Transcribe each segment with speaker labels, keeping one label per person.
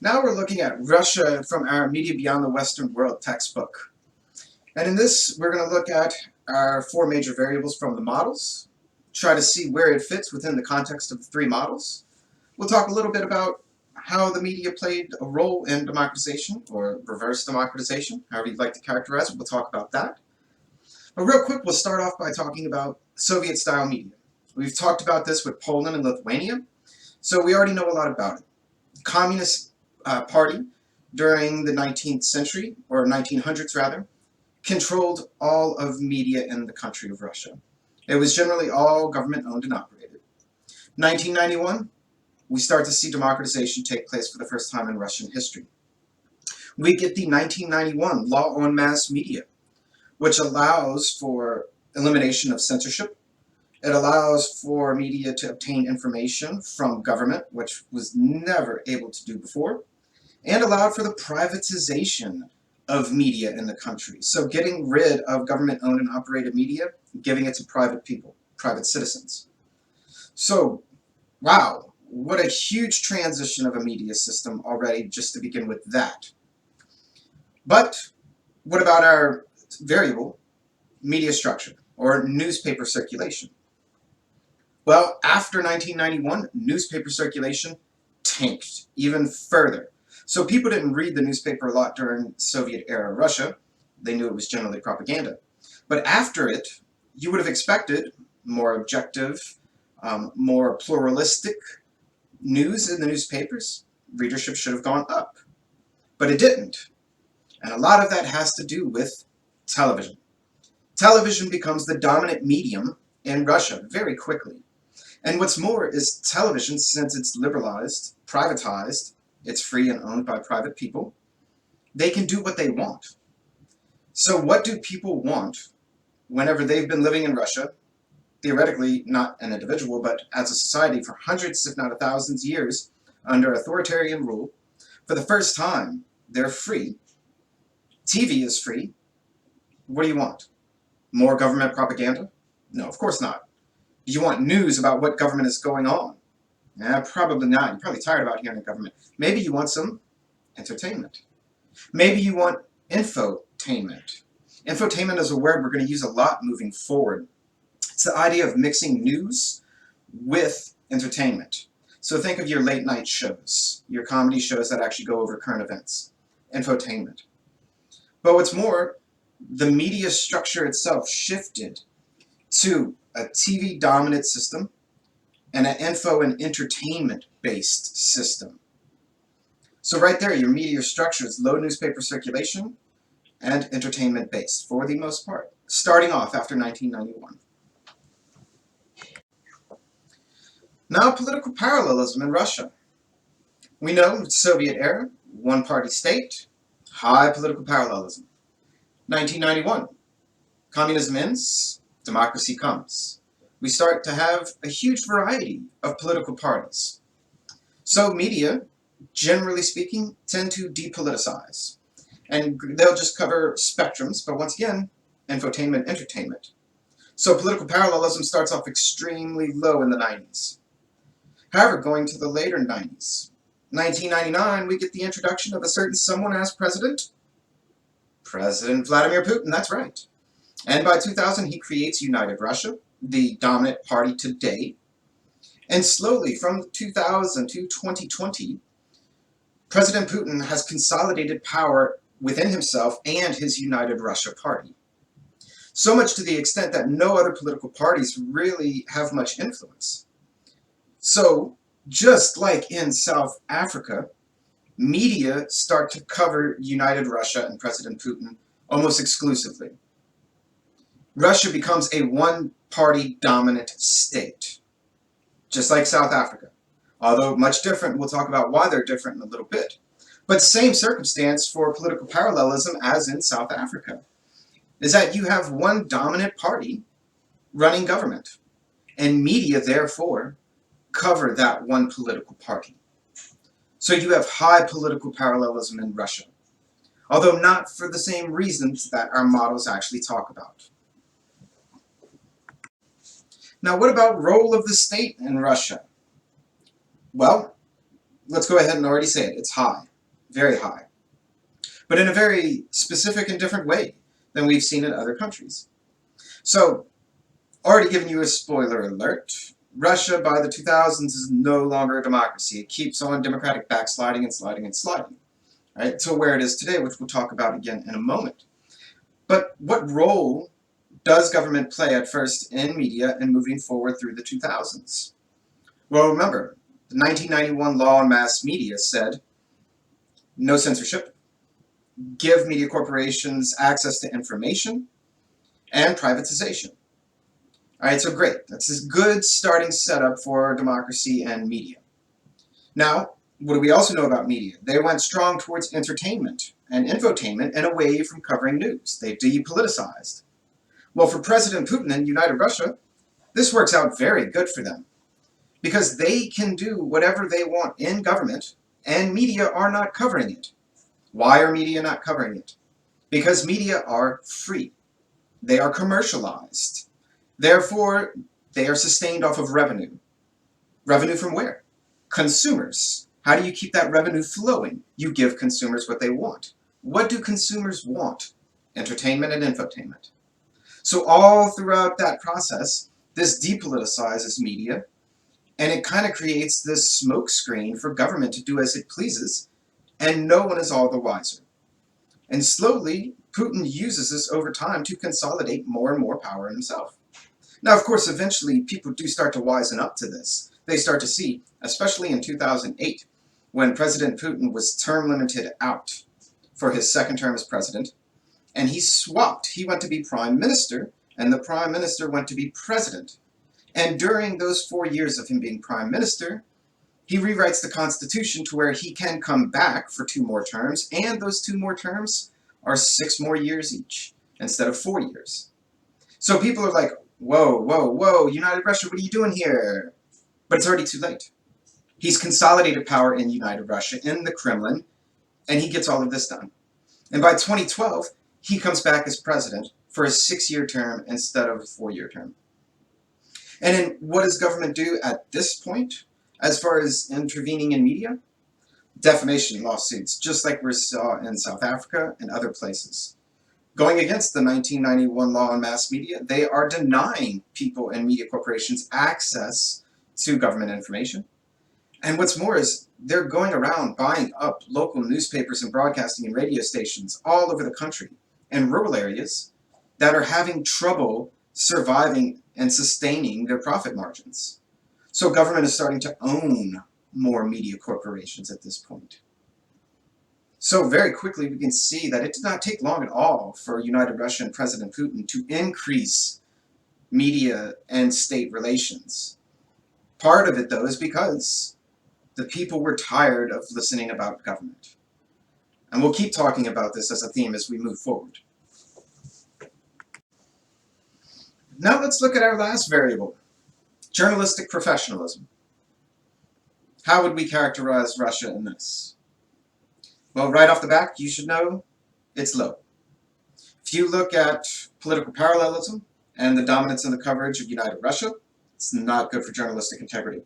Speaker 1: Now we're looking at Russia from our Media Beyond the Western World textbook. And in this, we're going to look at our four major variables from the models, try to see where it fits within the context of the three models. We'll talk a little bit about how the media played a role in democratization, or reverse democratization, however you'd like to characterize it. We'll talk about that. But real quick, we'll start off by talking about Soviet-style media. We've talked about this with Poland and Lithuania, so we already know a lot about it. Communist Party during the 19th century, or 1900s rather, controlled all of media in the country of Russia. It was generally all government owned and operated. 1991, we start to see democratization take place for the first time in Russian history. We get the 1991 Law on Mass Media, which allows for elimination of censorship. It allows for media to obtain information from government, which was never able to do before, and allowed for the privatization of media in the country. So getting rid of government-owned and operated media, giving it to private people, private citizens. So, wow, what a huge transition of a media system already, just to begin with that. But what about our variable, media structure, or newspaper circulation? Well, after 1991, newspaper circulation tanked even further. So people didn't read the newspaper a lot during Soviet-era Russia. They knew it was generally propaganda. But after it, you would have expected more objective, more pluralistic news in the newspapers. Readership should have gone up. But it didn't. And a lot of that has to do with television. Television becomes the dominant medium in Russia very quickly. And what's more is television, since it's liberalized, privatized, it's free and owned by private people, they can do what they want. So what do people want whenever they've been living in Russia, theoretically not an individual, but as a society for hundreds, if not thousands of years, under authoritarian rule? For the first time, they're free. TV is free. What do you want? More government propaganda? No, of course not. Do you want news about what government is going on? Probably not. You're probably tired about hearing government. Maybe you want some entertainment. Maybe you want infotainment. Infotainment is a word we're going to use a lot moving forward. It's the idea of mixing news with entertainment. So think of your late night shows, your comedy shows that actually go over current events. Infotainment. But what's more, the media structure itself shifted to a TV-dominant system and an info and entertainment-based system. So right there, your media structure is low newspaper circulation and entertainment-based, for the most part, starting off after 1991. Now, political parallelism in Russia. We know Soviet era, one-party state, high political parallelism. 1991, communism ends, democracy comes. We start to have a huge variety of political parties. So media, generally speaking, tend to depoliticize. And they'll just cover spectrums, but once again, infotainment, entertainment. So political parallelism starts off extremely low in the 90s. However, going to the later 90s, 1999, we get the introduction of a certain someone as president, President Vladimir Putin, that's right. And by 2000, he creates United Russia, the dominant party today. And slowly, from 2000 to 2020, President Putin has consolidated power within himself and his United Russia party. So much to the extent that no other political parties really have much influence. So, just like in South Africa, media start to cover United Russia and President Putin almost exclusively. Russia becomes a one-party dominant state, just like South Africa. Although much different, we'll talk about why they're different in a little bit. But same circumstance for political parallelism as in South Africa, is that you have one dominant party running government, and media, therefore, cover that one political party. So you have high political parallelism in Russia, although not for the same reasons that our models actually talk about. Now, what about role of the state in Russia? Well, let's go ahead and already say it. It's high. very high, but in a very specific and different way than we've seen in other countries. So, already giving you a spoiler alert, Russia by the 2000s is no longer a democracy. It keeps on democratic backsliding and sliding and sliding, right, to where it is today, which we'll talk about again in a moment. But what role does government play at first in media and moving forward through the 2000s? Well, remember, the 1991 law on mass media said no censorship, give media corporations access to information, and privatization. All right, so great. That's a good starting setup for democracy and media. Now, what do we also know about media? They went strong towards entertainment and infotainment and away from covering news. They depoliticized. Well, for President Putin and United Russia, this works out very good for them because they can do whatever they want in government and media are not covering it. Why are media not covering it? Because media are free. They are commercialized. Therefore, they are sustained off of revenue. Revenue from where? Consumers. How do you keep that revenue flowing? You give consumers what they want. What do consumers want? Entertainment and infotainment. So all throughout that process, this depoliticizes media, and it kind of creates this smokescreen for government to do as it pleases, and no one is all the wiser. And slowly, Putin uses this over time to consolidate more and more power in himself. Now, of course, eventually people do start to wisen up to this. They start to see, especially in 2008, when President Putin was term limited out for his second term as president, and he swapped. He went to be prime minister, and the prime minister went to be president. And during those 4 years of him being prime minister, he rewrites the Constitution to where he can come back for 2 more terms, and those 2 more terms are 6 more years each, instead of 4 years. So people are like, whoa, whoa, whoa, United Russia, what are you doing here? But it's already too late. He's consolidated power in United Russia, in the Kremlin, and he gets all of this done. And by 2012, he comes back as president for a 6-year term instead of a 4-year term. And then what does government do at this point as far as intervening in media? Defamation lawsuits, just like we saw in South Africa and other places. Going against the 1991 law on mass media, they are denying people and media corporations access to government information. And what's more is they're going around buying up local newspapers and broadcasting and radio stations all over the country and rural areas that are having trouble surviving and sustaining their profit margins. So government is starting to own more media corporations at this point. So very quickly we can see that it did not take long at all for United Russia and President Putin to increase media and state relations. Part of it, though, is because the people were tired of listening about government. And we'll keep talking about this as a theme as we move forward. Now let's look at our last variable, journalistic professionalism. How would we characterize Russia in this? Well, right off the bat, you should know it's low. If you look at political parallelism and the dominance in the coverage of United Russia, it's not good for journalistic integrity.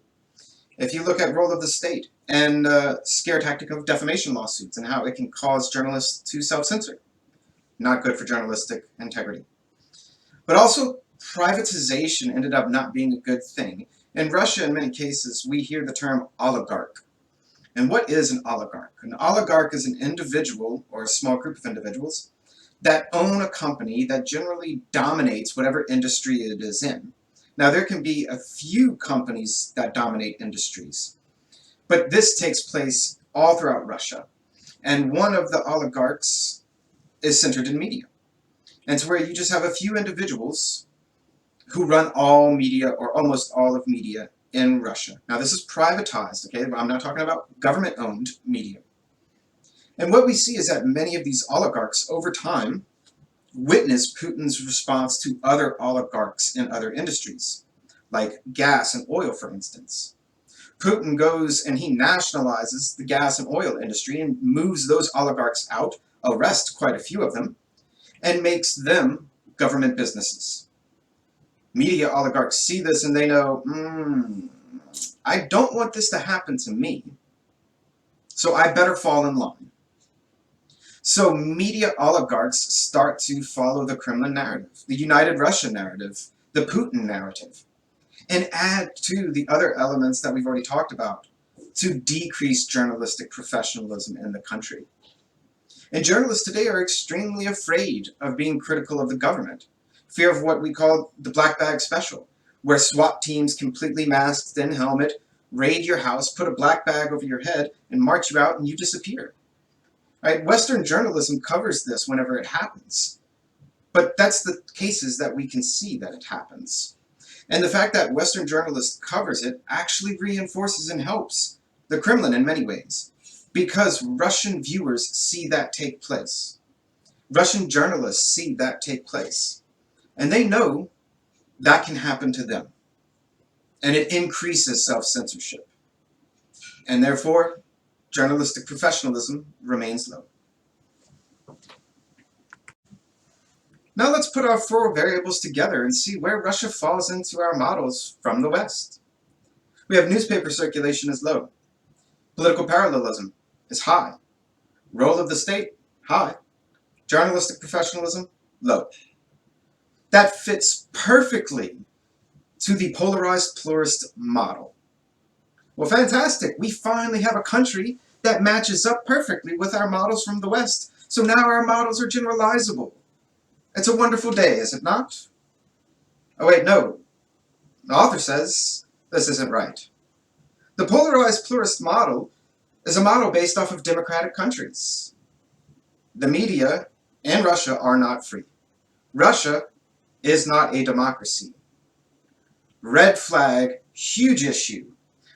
Speaker 1: If you look at role of the state and scare tactic of defamation lawsuits and how it can cause journalists to self-censor, not good for journalistic integrity. But also, privatization ended up not being a good thing. In Russia, in many cases, we hear the term oligarch. And what is an oligarch? An oligarch is an individual or a small group of individuals that own a company that generally dominates whatever industry it is in. Now, there can be a few companies that dominate industries, but this takes place all throughout Russia. And one of the oligarchs is centered in media. And it's where you just have a few individuals who run all media or almost all of media in Russia. Now, this is privatized, okay? I'm not talking about government-owned media. And what we see is that many of these oligarchs, over time, witness Putin's response to other oligarchs in other industries, like gas and oil, for instance. Putin goes and he nationalizes the gas and oil industry and moves those oligarchs out, arrests quite a few of them, and makes them government businesses. Media oligarchs see this and they know, I don't want this to happen to me. so I better fall in line. So media oligarchs start to follow the Kremlin narrative, the United Russia narrative, the Putin narrative, and add to the other elements that we've already talked about to decrease journalistic professionalism in the country. And journalists today are extremely afraid of being critical of the government. Fear of what we call the black bag special, where SWAT teams completely masked in helmet raid your house, put a black bag over your head, and march you out and you disappear. Right? Western journalism covers this whenever it happens. But that's the cases that we can see that it happens. And the fact that Western journalists covers it actually reinforces and helps the Kremlin in many ways, because Russian viewers see that take place. Russian journalists see that take place. And they know that can happen to them. And it increases self-censorship. And therefore, journalistic professionalism remains low. Now let's put our four variables together and see where Russia falls into our models from the West. We have newspaper circulation is low. Political parallelism is high. Role of the state, high. Journalistic professionalism, low. That fits perfectly to the polarized pluralist model. Well, fantastic. We finally have a country that matches up perfectly with our models from the West. So now our models are generalizable. It's a wonderful day, is it not? Oh wait, no. The author says this isn't right. The polarized pluralist model is a model based off of democratic countries. The media and Russia are not free. Russia is not a democracy. Red flag, huge issue.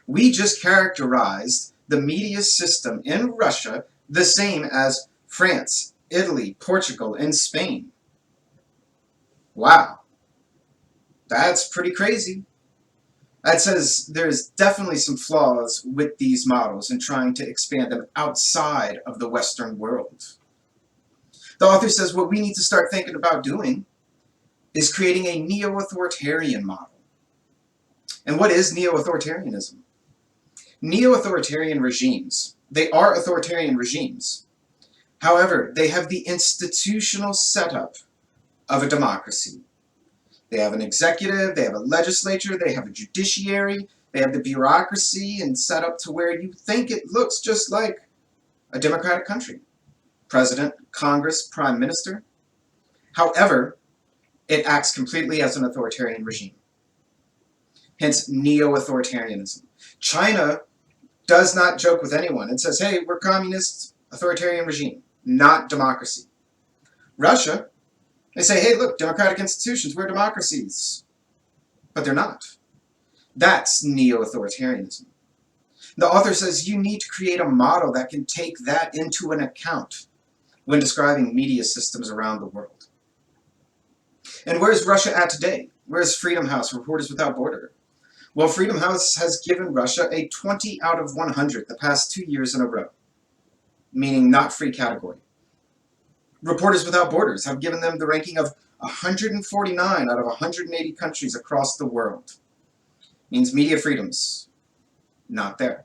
Speaker 1: We just characterized the media system in Russia the same as France, Italy, Portugal, and Spain. Wow, that's pretty crazy. That says there's definitely some flaws with these models in trying to expand them outside of the Western world. The author says what we need to start thinking about doing is creating a neo-authoritarian model. And what is neo-authoritarianism? Neo-authoritarian regimes, they are authoritarian regimes. However, they have the institutional setup of a democracy. They have an executive, they have a legislature, they have a judiciary, they have the bureaucracy and set up to where you think it looks just like a democratic country. President, Congress, Prime Minister. However, it acts completely as an authoritarian regime. Hence, neo-authoritarianism. China does not joke with anyone and says, hey, we're communist, authoritarian regime, not democracy. Russia, they say, hey, look, democratic institutions, we're democracies. But they're not. That's neo-authoritarianism. The author says you need to create a model that can take that into an account when describing media systems around the world. And where's Russia at today? Where's Freedom House, Reporters Without Borders? Well, Freedom House has given Russia a 20 out of 100 the past 2 years in a row, meaning not free category. Reporters Without Borders have given them the ranking of 149 out of 180 countries across the world. Means media freedoms, not there.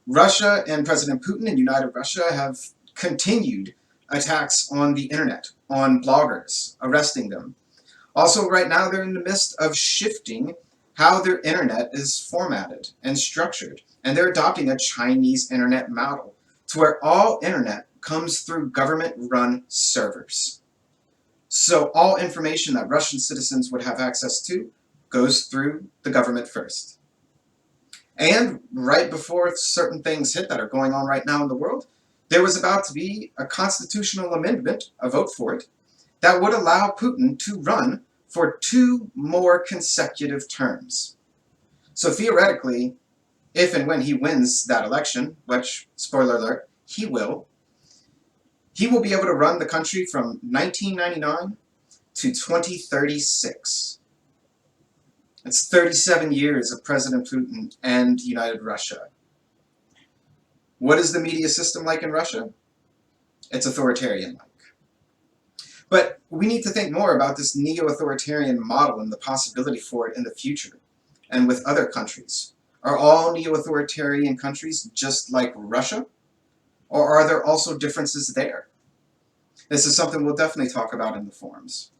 Speaker 1: Russia and President Putin and United Russia have continued attacks on the internet, on bloggers, arresting them. Also, right now, they're in the midst of shifting how their internet is formatted and structured. And they're adopting a Chinese internet model to where all internet comes through government-run servers. So all information that Russian citizens would have access to goes through the government first. And right before certain things hit that are going on right now in the world, there was about to be a constitutional amendment, a vote for it, that would allow Putin to run for 2 more consecutive terms. So theoretically, if and when he wins that election, which, spoiler alert, he will be able to run the country from 1999 to 2036. It's 37 years of President Putin and United Russia. What is the media system like in Russia? It's authoritarian-like. But we need to think more about this neo-authoritarian model and the possibility for it in the future, and with other countries. Are all neo-authoritarian countries just like Russia? Or are there also differences there? This is something we'll definitely talk about in the forums.